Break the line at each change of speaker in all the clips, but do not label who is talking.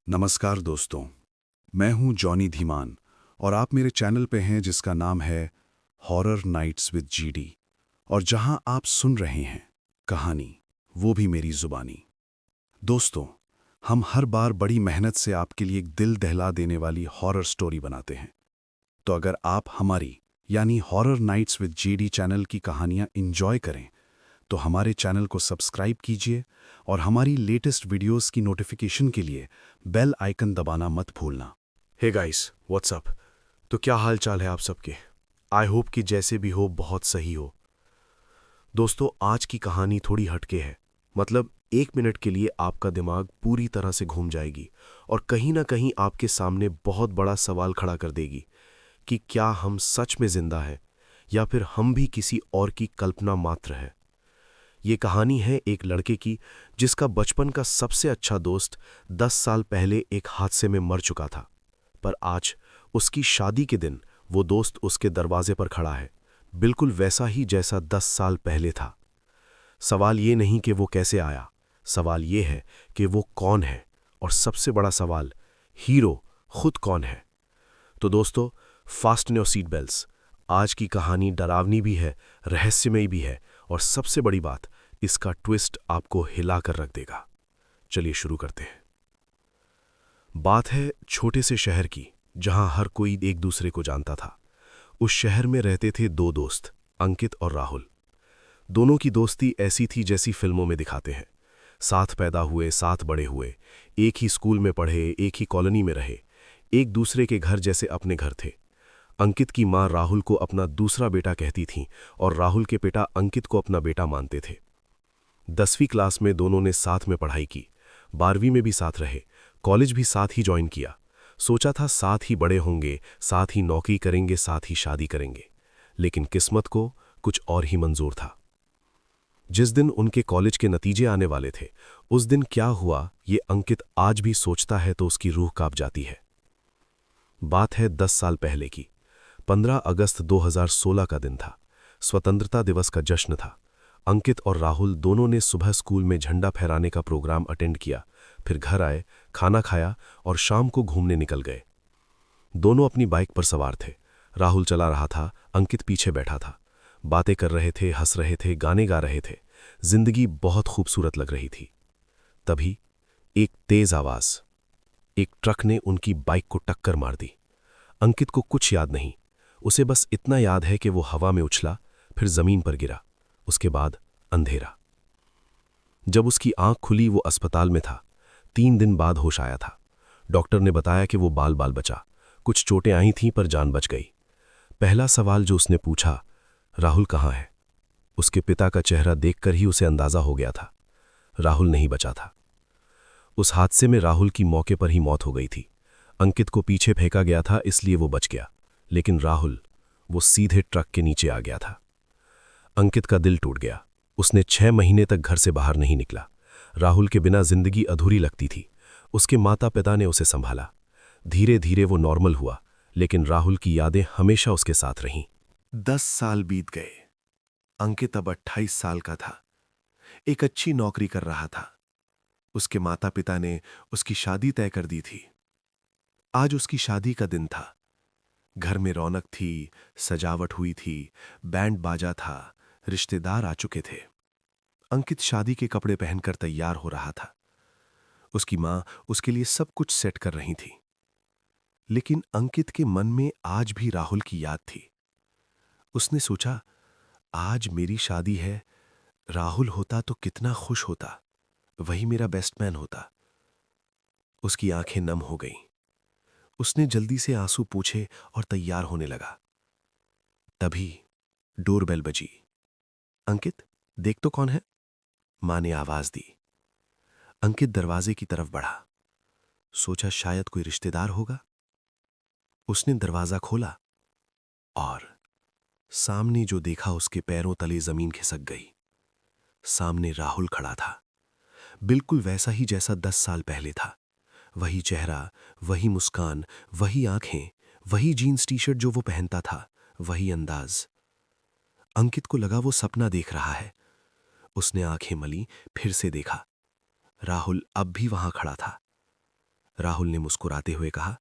नमस्कार दोस्तों, मैं हूं जॉनी धीमान और आप मेरे चैनल पे हैं जिसका नाम है हॉरर नाइट्स विद जीडी। और जहां आप सुन रहे हैं कहानी, वो भी मेरी जुबानी। दोस्तों, हम हर बार बड़ी मेहनत से आपके लिए एक दिल दहला देने वाली हॉरर स्टोरी बनाते हैं। तो अगर आप हमारी यानी horror nights with GD channel की कहानियां इंजॉय करें तो हमारे चैनल को सब्सक्राइब कीजिए और हमारी लेटेस्ट वीडियोस की नोटिफिकेशन के लिए बेल आइकन दबाना मत भूलना।
Hey guys, what's up. तो क्या हाल चाल है आप सबके? आई होप कि जैसे भी हो बहुत सही हो। दोस्तों, आज की कहानी थोड़ी हटके है। मतलब 1 मिनट के लिए आपका दिमाग पूरी तरह से घूम जाएगी और कहीं ना कहीं आपके सामने बहुत बड़ा सवाल खड़ा कर देगी कि क्या हम सच में जिंदा हैं या फिर हम भी किसी और की कल्पना मात्र है। ये कहानी है एक लड़के की जिसका बचपन का सबसे अच्छा दोस्त 10 साल पहले एक हादसे में मर चुका था। पर आज उसकी शादी के दिन वो दोस्त उसके दरवाजे पर खड़ा है, बिल्कुल वैसा ही जैसा 10 साल पहले था। सवाल ये नहीं कि वो कैसे आया, सवाल ये है कि वो कौन है, और सबसे बड़ा सवाल, हीरो खुद कौन है। तो दोस्तों, फास्टन योर सीट बेल्ट्स। आज की कहानी डरावनी भी है, रहस्यमयी भी है, और सबसे बड़ी बात, इसका ट्विस्ट आपको हिला कर रख देगा। चलिए शुरू करते हैं। बात है छोटे से शहर की, जहां हर कोई एक दूसरे को जानता था। उस शहर में रहते थे दो दोस्त, अंकित और राहुल। दोनों की दोस्ती ऐसी थी जैसी फिल्मों में दिखाते हैं। साथ पैदा हुए, साथ बड़े हुए, एक ही स्कूल में पढ़े, एक ही कॉलोनी में रहे, एक दूसरे के घर जैसे अपने घर थे। अंकित की माँ राहुल को अपना दूसरा बेटा कहती थीं और राहुल के पिता अंकित को अपना बेटा मानते थे। 10वीं क्लास में दोनों ने साथ में पढ़ाई की, 12वीं में भी साथ रहे, कॉलेज भी साथ ही ज्वाइन किया। सोचा था साथ ही बड़े होंगे, साथ ही नौकरी करेंगे, साथ ही शादी करेंगे। लेकिन किस्मत को कुछ और ही मंजूर था। जिस दिन उनके कॉलेज के नतीजे आने वाले थे, उस दिन क्या हुआ ये अंकित आज भी सोचता है तो उसकी रूह कांप जाती है। बात है 10 साल पहले की। 15 अगस्त 2016 का दिन था। स्वतंत्रता दिवस का जश्न था। अंकित और राहुल दोनों ने सुबह स्कूल में झंडा फहराने का प्रोग्राम अटेंड किया, फिर घर आए, खाना खाया और शाम को घूमने निकल गए। दोनों अपनी बाइक पर सवार थे। राहुल चला रहा था, अंकित पीछे बैठा था। बातें कर रहे थे, हंस रहे थे, गाने गा रहे थे। जिंदगी बहुत खूबसूरत लग रही थी। तभी एक तेज आवाज, एक ट्रक ने उनकी बाइक को टक्कर मार दी। अंकित को कुछ याद नहीं, उसे बस इतना याद है कि वो हवा में उछला, फिर जमीन पर गिरा, उसके बाद अंधेरा। जब उसकी आंख खुली वो अस्पताल में था। 3 दिन बाद होश आया था। डॉक्टर ने बताया कि वो बाल बाल बचा, कुछ चोटें आई थीं पर जान बच गई। पहला सवाल जो उसने पूछा, राहुल कहाँ है? उसके पिता का चेहरा देखकर ही उसे अंदाजा हो गया था, राहुल नहीं बचा था। उस हादसे में राहुल की मौके पर ही मौत हो गई थी। अंकित को पीछे फेंका गया था इसलिए वो बच गया, लेकिन राहुल, वो सीधे ट्रक के नीचे आ गया था। अंकित का दिल टूट गया। उसने 6 महीने तक घर से बाहर नहीं निकला। राहुल के बिना जिंदगी अधूरी लगती थी। उसके माता पिता ने उसे संभाला। धीरे धीरे वो नॉर्मल हुआ, लेकिन राहुल की यादें हमेशा उसके साथ रहीं। 10 साल बीत गए। अंकित अब 28 साल का था। एक अच्छी नौकरी कर रहा था। उसके माता पिता ने उसकी शादी तय कर दी थी। आज उसकी शादी का दिन था। घर में रौनक थी, सजावट हुई थी, बैंड बाजा था, रिश्तेदार आ चुके थे। अंकित शादी के कपड़े पहनकर तैयार हो रहा था। उसकी मां उसके लिए सब कुछ सेट कर रही थी। लेकिन अंकित के मन में आज भी राहुल की याद थी। उसने सोचा, आज मेरी शादी है, राहुल होता तो कितना खुश होता, वही मेरा बेस्टमैन होता। उसकी आंखें नम हो गईं। उसने जल्दी से आंसू पूछे और तैयार होने लगा। तभी डोरबेल बजी। अंकित, देख तो कौन है? मां ने आवाज दी। अंकित दरवाजे की तरफ बढ़ा। सोचा शायद कोई रिश्तेदार होगा। उसने दरवाजा खोला और सामने जो देखा उसके पैरों तले जमीन खिसक गई। सामने राहुल खड़ा था, बिल्कुल वैसा ही जैसा 10 साल पहले था। वही चेहरा, वही मुस्कान, वही आंखें, वही जीन्स टी शर्ट जो वो पहनता था, वही अंदाज। अंकित को लगा वो सपना देख रहा है। उसने आंखें मली, फिर से देखा। राहुल अब भी वहां खड़ा था। राहुल ने मुस्कुराते हुए कहा,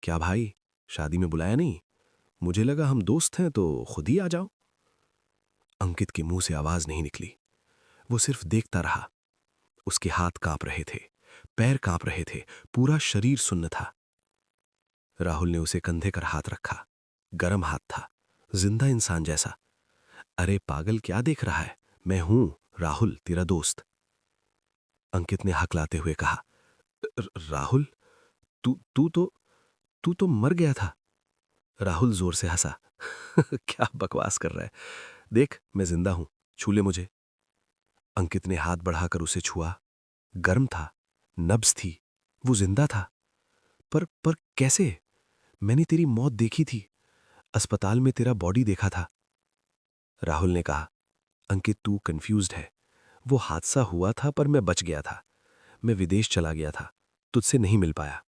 क्या भाई, शादी में बुलाया नहीं? मुझे लगा हम दोस्त हैं तो खुद ही आ जाओ। अंकित के मुंह से आवाज नहीं निकली। वो सिर्फ देखता रहा। उसके हाथ कांप रहे थे, पैर कांप रहे थे, पूरा शरीर सुन्न था। राहुल ने उसे कंधे पर हाथ रखा। गरम हाथ था, जिंदा इंसान जैसा। अरे पागल, क्या देख रहा है? मैं हूं राहुल, तेरा दोस्त। अंकित ने हकलाते हुए कहा, राहुल, तू तू तो तू तो मर गया था। राहुल जोर से हंसा। क्या बकवास कर रहा है? देख, मैं जिंदा हूं, छू ले मुझे। अंकित ने हाथ बढ़ाकर उसे छुआ। गर्म था, नब्ज थी, वो जिंदा था। पर कैसे? मैंने तेरी मौत देखी थी, अस्पताल में तेरा बॉडी देखा था। राहुल ने कहा, अंकित तू कंफ्यूज्ड है। वो हादसा हुआ था पर मैं बच गया था। मैं विदेश चला गया था, तुझसे नहीं मिल पाया।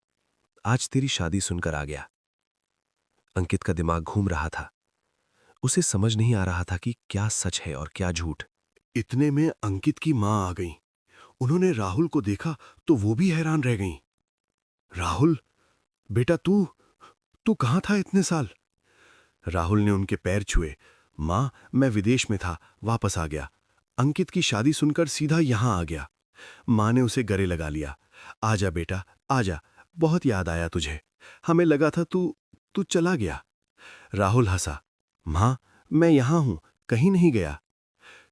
आज तेरी शादी सुनकर आ गया। अंकित का दिमाग घूम रहा था। उसे समझ नहीं आ रहा था कि क्या सच है और क्या झूठ।
इतने में अंकित की मां आ गई। उन्होंने राहुल को देखा तो वो भी हैरान रह गईं। राहुल, बेटा तू तू कहां था इतने साल? राहुल ने उनके पैर छुए। मां, मैं विदेश में था, वापस आ गया। अंकित की शादी सुनकर सीधा यहां आ गया। मां ने उसे गले लगा लिया। आजा बेटा, आजा, बहुत याद आया तुझे। हमें लगा था तू तू चला गया। राहुल हंसा। मां, मैं यहां हूं, कहीं नहीं गया।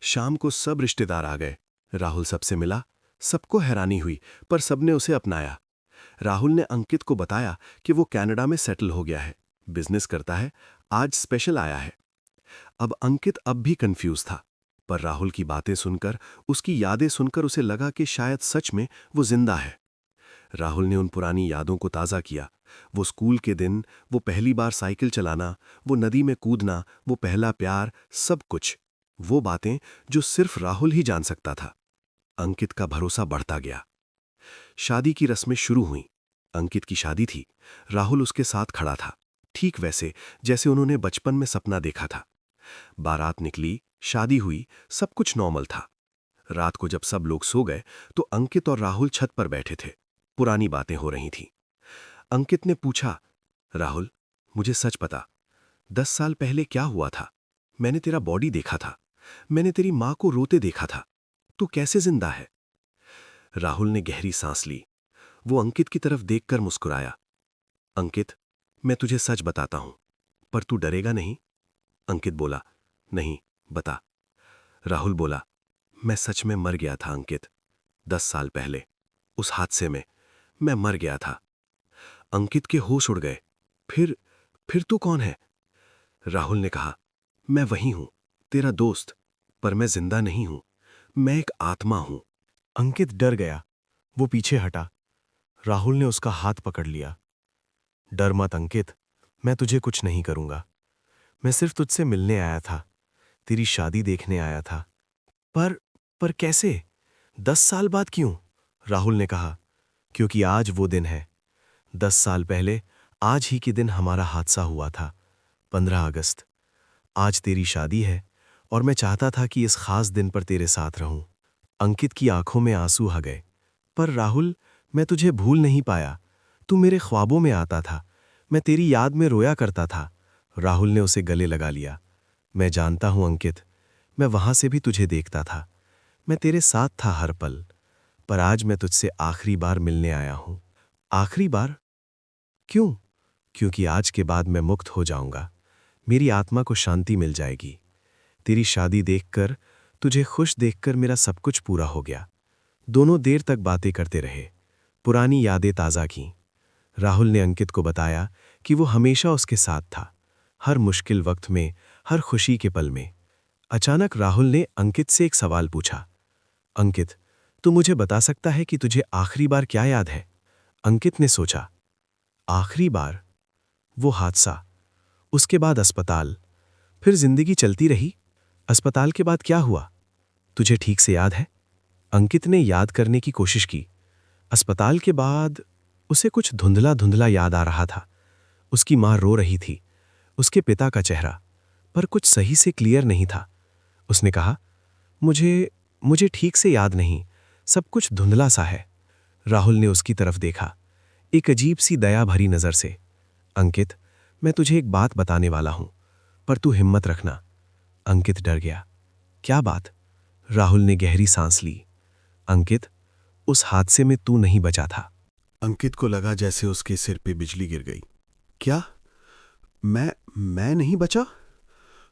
शाम को सब रिश्तेदार आ गए। राहुल सबसे मिला। सबको हैरानी हुई, पर सबने उसे अपनाया। राहुल ने अंकित को बताया कि वो कनाडा में सेटल हो गया है, बिजनेस करता है, आज स्पेशल आया है। अब अंकित अब भी कंफ्यूज था, पर राहुल की बातें सुनकर, उसकी यादें सुनकर उसे लगा कि शायद सच में वो जिंदा है। राहुल ने उन पुरानी यादों को ताज़ा किया। वो स्कूल के दिन, वो पहली बार साइकिल चलाना, वो नदी में कूदना, वो पहला प्यार, सब कुछ। वो बातें जो सिर्फ राहुल ही जान सकता था। अंकित का भरोसा बढ़ता गया। शादी की रस्में शुरू हुईं। अंकित की शादी थी। राहुल उसके साथ खड़ा था, ठीक वैसे जैसे उन्होंने बचपन में सपना देखा था। बारात निकली, शादी हुई, सब कुछ नॉर्मल था। रात को जब सब लोग सो गए तो अंकित और राहुल छत पर बैठे थे। पुरानी बातें हो रही थीं। अंकित ने पूछा, राहुल, मुझे सच बता, 10 साल पहले क्या हुआ था? मैंने तेरा बॉडी देखा था, मैंने तेरी मां को रोते देखा था। तू कैसे जिंदा है? राहुल ने गहरी सांस ली। वो अंकित की तरफ देखकर मुस्कुराया। अंकित, मैं तुझे सच बताता हूं, पर तू डरेगा नहीं? अंकित बोला, नहीं, बता। राहुल बोला, मैं सच में मर गया था अंकित। 10 साल पहले, उस हादसे में, मैं मर गया था। अंकित के होश उड़ गए। फिर तू कौन है? राहुल ने कहा, मैं वही हूं, तेरा दोस्त, पर मैं जिंदा नहीं हूं, मैं एक आत्मा हूं।
अंकित डर गया। वो पीछे हटा। राहुल ने उसका हाथ पकड़ लिया। डर मत अंकित, मैं तुझे कुछ नहीं करूंगा। मैं सिर्फ तुझसे मिलने आया था, तेरी शादी देखने आया था। पर कैसे? 10 साल बाद क्यों? राहुल ने कहा, क्योंकि आज वो दिन है। 10 साल पहले आज ही के दिन हमारा हादसा हुआ था, 15 अगस्त। आज तेरी शादी है और मैं चाहता था कि इस खास दिन पर तेरे साथ रहूं। अंकित की आंखों में आंसू आ गए। पर राहुल, मैं तुझे भूल नहीं पाया। तू मेरे ख्वाबों में आता था, मैं तेरी याद में रोया करता था। राहुल ने उसे गले लगा लिया। मैं जानता हूं अंकित, मैं वहां से भी तुझे देखता था। मैं तेरे साथ था हर पल। पर आज मैं तुझसे आखिरी बार मिलने आया हूं। आखिरी बार? क्यों? क्योंकि आज के बाद मैं मुक्त हो जाऊंगा। मेरी आत्मा को शांति मिल जाएगी। तेरी शादी देखकर, तुझे खुश देखकर मेरा सब कुछ पूरा हो गया। दोनों देर तक बातें करते रहे, पुरानी यादें ताज़ा की। राहुल ने अंकित को बताया कि वो हमेशा उसके साथ था, हर मुश्किल वक्त में, हर खुशी के पल में। अचानक राहुल ने अंकित से एक सवाल पूछा, अंकित, तू मुझे बता सकता है कि तुझे आखिरी बार क्या याद है? अंकित ने सोचा, आखिरी बार? वो हादसा, उसके बाद अस्पताल, फिर जिंदगी चलती रही। अस्पताल के बाद क्या हुआ? तुझे ठीक से याद है? अंकित ने याद करने की कोशिश की। अस्पताल के बाद उसे कुछ धुंधला धुंधला याद आ रहा था। उसकी मां रो रही थी, उसके पिता का चेहरा, पर कुछ सही से क्लियर नहीं था। उसने कहा, मुझे ठीक से याद नहीं, सब कुछ धुंधला सा है। राहुल ने उसकी तरफ देखा। एक अजीब सी दया भरी नजर से। अंकित, मैं तुझे एक बात बताने वाला हूं, पर तू हिम्मत रखना। अंकित डर गया। क्या बात? राहुल ने गहरी सांस ली। अंकित, उस हादसे में तू नहीं बचा था।
अंकित को लगा जैसे उसके सिर पे बिजली गिर गई। क्या? मैं नहीं बचा?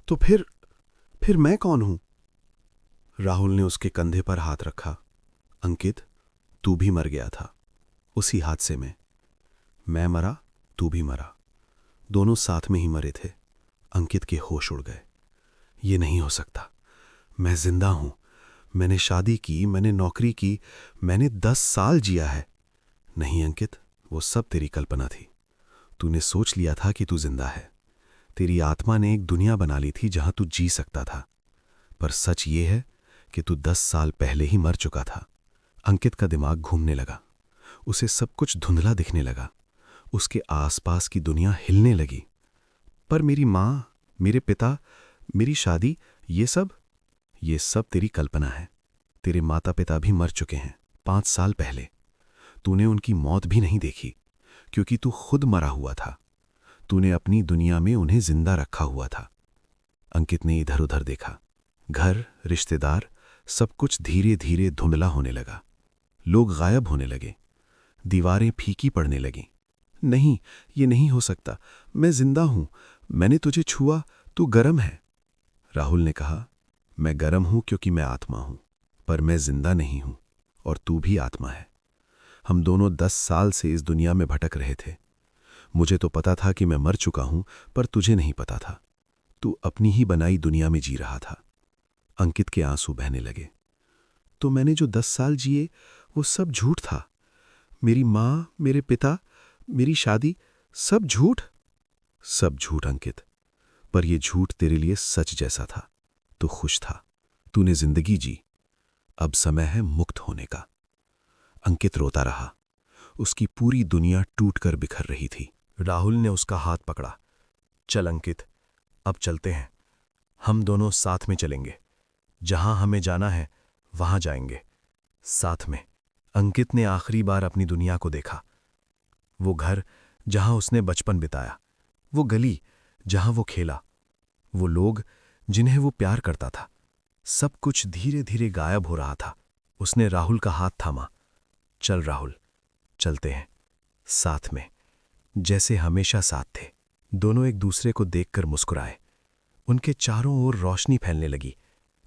तो फिर मैं कौन हूं? राहुल ने उसके कंधे पर हाथ रखा। अंकित, तू भी मर गया था उसी हादसे में। मैं मरा, तू भी मरा, दोनों साथ में ही मरे थे। अंकित के होश उड़ गए। ये नहीं हो सकता। मैं जिंदा हूं। मैंने शादी की, मैंने नौकरी की, मैंने 10 साल जिया है। नहीं अंकित, वो सब तेरी कल्पना थी। तूने सोच लिया था कि तू जिंदा है। तेरी आत्मा ने एक दुनिया बना ली थी जहां तू जी सकता था। पर सच ये है कि तू 10 साल पहले ही मर चुका था। अंकित का दिमाग घूमने लगा। उसे सब कुछ धुंधला दिखने लगा। उसके आसपास की दुनिया हिलने लगी। पर मेरी मां, मेरे पिता, मेरी शादी, ये सब तेरी कल्पना है। तेरे माता पिता भी मर चुके हैं 5 साल पहले। तूने उनकी मौत भी नहीं देखी, क्योंकि तू खुद मरा हुआ था। तूने अपनी दुनिया में उन्हें जिंदा रखा हुआ था। अंकित ने इधर उधर देखा। घर, रिश्तेदार, सब कुछ धीरे धीरे धुंधला होने लगा। लोग गायब होने लगे। दीवारें फीकी पड़ने लगीं। नहीं, ये नहीं हो सकता। मैं जिंदा हूं। मैंने तुझे छुआ, तू गरम है। राहुल ने कहा, मैं गरम हूं क्योंकि मैं आत्मा हूं, पर मैं जिंदा नहीं हूं, और तू भी आत्मा है। हम दोनों 10 साल से इस दुनिया में भटक रहे थे। मुझे तो पता था कि मैं मर चुका हूं, पर तुझे नहीं पता था। तू अपनी ही बनाई दुनिया में जी रहा था। अंकित के आंसू बहने लगे। तो मैंने जो 10 साल जिए, वो सब झूठ था। मेरी मां, मेरे पिता, मेरी शादी, सब झूठ। सब झूठ अंकित, पर यह झूठ तेरे लिए सच जैसा था। तू खुश था। तूने जिंदगी जी। अब समय है मुक्त होने का। अंकित रोता रहा। उसकी पूरी दुनिया टूटकर बिखर रही थी। राहुल ने उसका हाथ पकड़ा। चल अंकित, अब चलते हैं। हम दोनों साथ में चलेंगे। जहां हमें जाना है वहां जाएंगे, साथ में। अंकित ने आखिरी बार अपनी दुनिया को देखा। वो घर जहां उसने बचपन बिताया, वो गली जहां वो खेला, वो लोग जिन्हें वो प्यार करता था, सब कुछ धीरे धीरे गायब हो रहा था। उसने राहुल का हाथ थामा। चल राहुल, चलते हैं साथ में, जैसे हमेशा साथ थे। दोनों एक दूसरे को देखकर मुस्कुराए। उनके चारों ओर रोशनी फैलने लगी,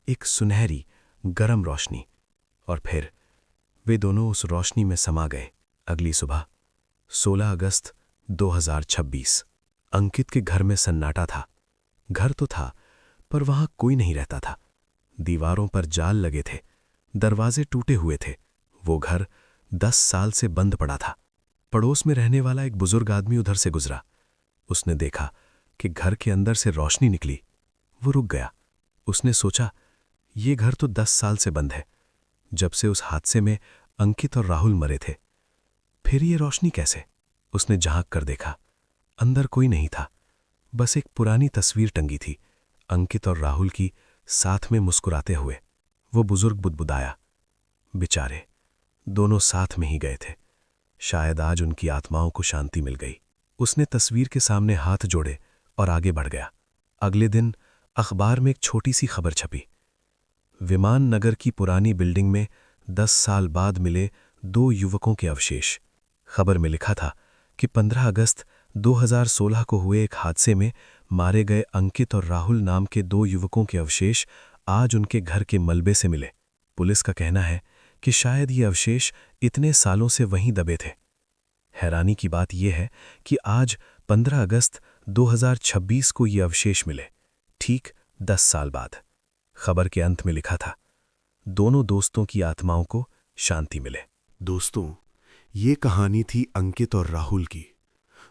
एक सुनहरी, गरम रोशनी। और फिर वे दोनों उस रोशनी में समा गए। अगली सुबह 16 अगस्त 2026। अंकित के घर में सन्नाटा था। घर तो था, पर वहां कोई नहीं रहता था। दीवारों पर जाल लगे थे, दरवाजे टूटे हुए थे। वो घर 10 साल से बंद पड़ा था। पड़ोस में रहने वाला एक बुजुर्ग आदमी उधर से गुजरा। उसने देखा कि घर के अंदर से रोशनी निकली। वो रुक गया। उसने सोचा, ये घर तो 10 साल से बंद है, जब से उस हादसे में अंकित और राहुल मरे थे। फिर ये रोशनी कैसे? उसने झांक कर देखा। अंदर कोई नहीं था, बस एक पुरानी तस्वीर टंगी थी, अंकित और राहुल की, साथ में मुस्कुराते हुए। वो बुजुर्ग बुदबुदाया, बेचारे, दोनों साथ में ही गए थे। शायद आज उनकी आत्माओं को शांति मिल गई। उसने तस्वीर के सामने हाथ जोड़े और आगे बढ़ गया। अगले दिन अखबार में एक छोटी सी खबर छपी। विमान नगर की पुरानी बिल्डिंग में 10 साल बाद मिले 2 युवकों के अवशेष। खबर में लिखा था कि 15 अगस्त 2016 को हुए एक हादसे में मारे गए अंकित और राहुल नाम के 2 युवकों के अवशेष आज उनके घर के मलबे से मिले। पुलिस का कहना है कि शायद ये अवशेष इतने सालों से वहीं दबे थे। हैरानी की बात यह है कि आज 15 अगस्त 2026 को ये अवशेष मिले, ठीक 10 साल बाद। खबर के अंत में लिखा था, दोनों दोस्तों की आत्माओं को शांति मिले। दोस्तों, ये कहानी थी अंकित और राहुल की।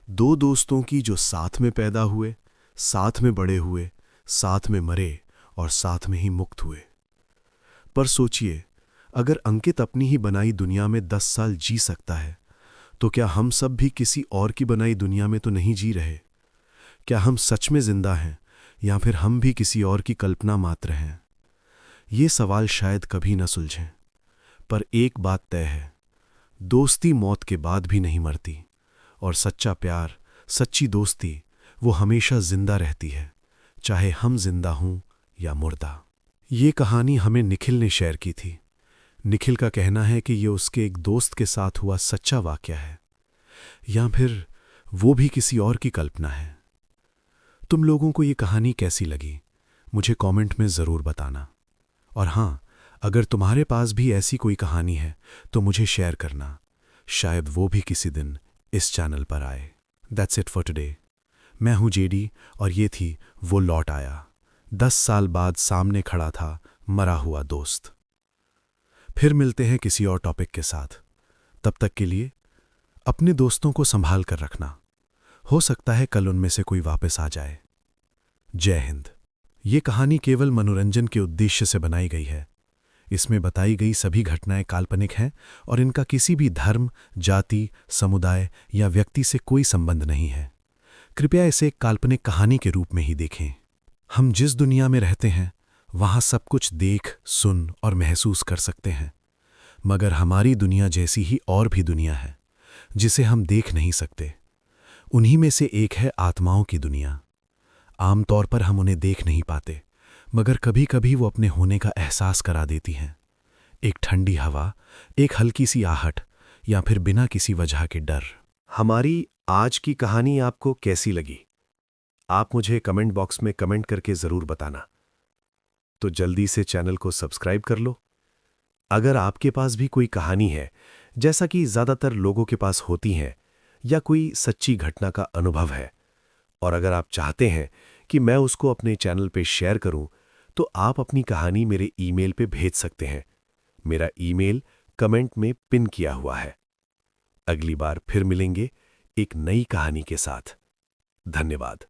2 दोस्तों की जो साथ में पैदा हुए, साथ में बड़े हुए, साथ में मरे और साथ में ही मुक्त हुए। पर सोचिए, अगर अंकित अपनी ही बनाई दुनिया में 10 साल जी सकता है, तो क्या हम सब भी किसी और की बनाई दुनिया में तो नहीं जी रहे? क्या हम सच में जिंदा हैं, या फिर हम भी किसी और की कल्पना मात्र हैं? ये सवाल शायद कभी न सुलझें। पर एक बात तय है, दोस्ती मौत के बाद भी नहीं मरती।
और सच्चा प्यार, सच्ची दोस्ती वो हमेशा जिंदा रहती है, चाहे हम जिंदा हों या मुर्दा। ये कहानी हमें निखिल ने शेयर की थी। निखिल का कहना है कि ये उसके एक दोस्त के साथ हुआ सच्चा वाकया है, या फिर वो भी किसी और की कल्पना है। तुम लोगों को ये कहानी कैसी लगी, मुझे कमेंट में ज़रूर बताना। और हाँ, अगर तुम्हारे पास भी ऐसी कोई कहानी है तो मुझे शेयर करना, शायद वो भी किसी दिन इस चैनल पर आए। That's it for today. मैं हूँ जेडी और ये थी वो लौट आया। 10 साल बाद सामने खड़ा था मरा हुआ दोस्त। फिर मिलते हैं किसी और टॉपिक के साथ। तब तक के लिए अपने दोस्तों को संभाल कर रखना। हो सकता है कल उनमें से कोई वापस आ जाए। जय हिंद। ये कहानी केवल मनोरंजन के उद्देश्य से बनाई गई है। इसमें बताई गई सभी घटनाएं काल्पनिक हैं और इनका किसी भी धर्म, जाति, समुदाय या व्यक्ति से कोई संबंध नहीं है। कृपया इसे एक काल्पनिक कहानी के रूप में ही देखें। हम जिस दुनिया में रहते हैं वहाँ सब कुछ देख, सुन और महसूस कर सकते हैं, मगर हमारी दुनिया जैसी ही और भी दुनिया है जिसे हम देख नहीं सकते। उन्हीं में से एक है आत्माओं की दुनिया। आमतौर पर हम उन्हें देख नहीं पाते, मगर कभी कभी वो अपने होने का एहसास करा देती हैं। एक ठंडी हवा, एक हल्की सी आहट या फिर बिना किसी वजह के डर। हमारी आज की कहानी आपको कैसी लगी? आप मुझे कमेंट बॉक्स में कमेंट करके ज़रूर बताना। तो जल्दी से चैनल को सब्सक्राइब कर लो। अगर आपके पास भी कोई कहानी है, जैसा कि ज़्यादातर लोगों के पास होती है, या कोई सच्ची घटना का अनुभव है, और अगर आप चाहते हैं कि मैं उसको अपने चैनल पे शेयर करूं, तो आप अपनी कहानी मेरे ईमेल पे भेज सकते हैं। मेरा ईमेल कमेंट में पिन किया हुआ है। अगली बार फिर मिलेंगे एक नई कहानी के साथ। धन्यवाद।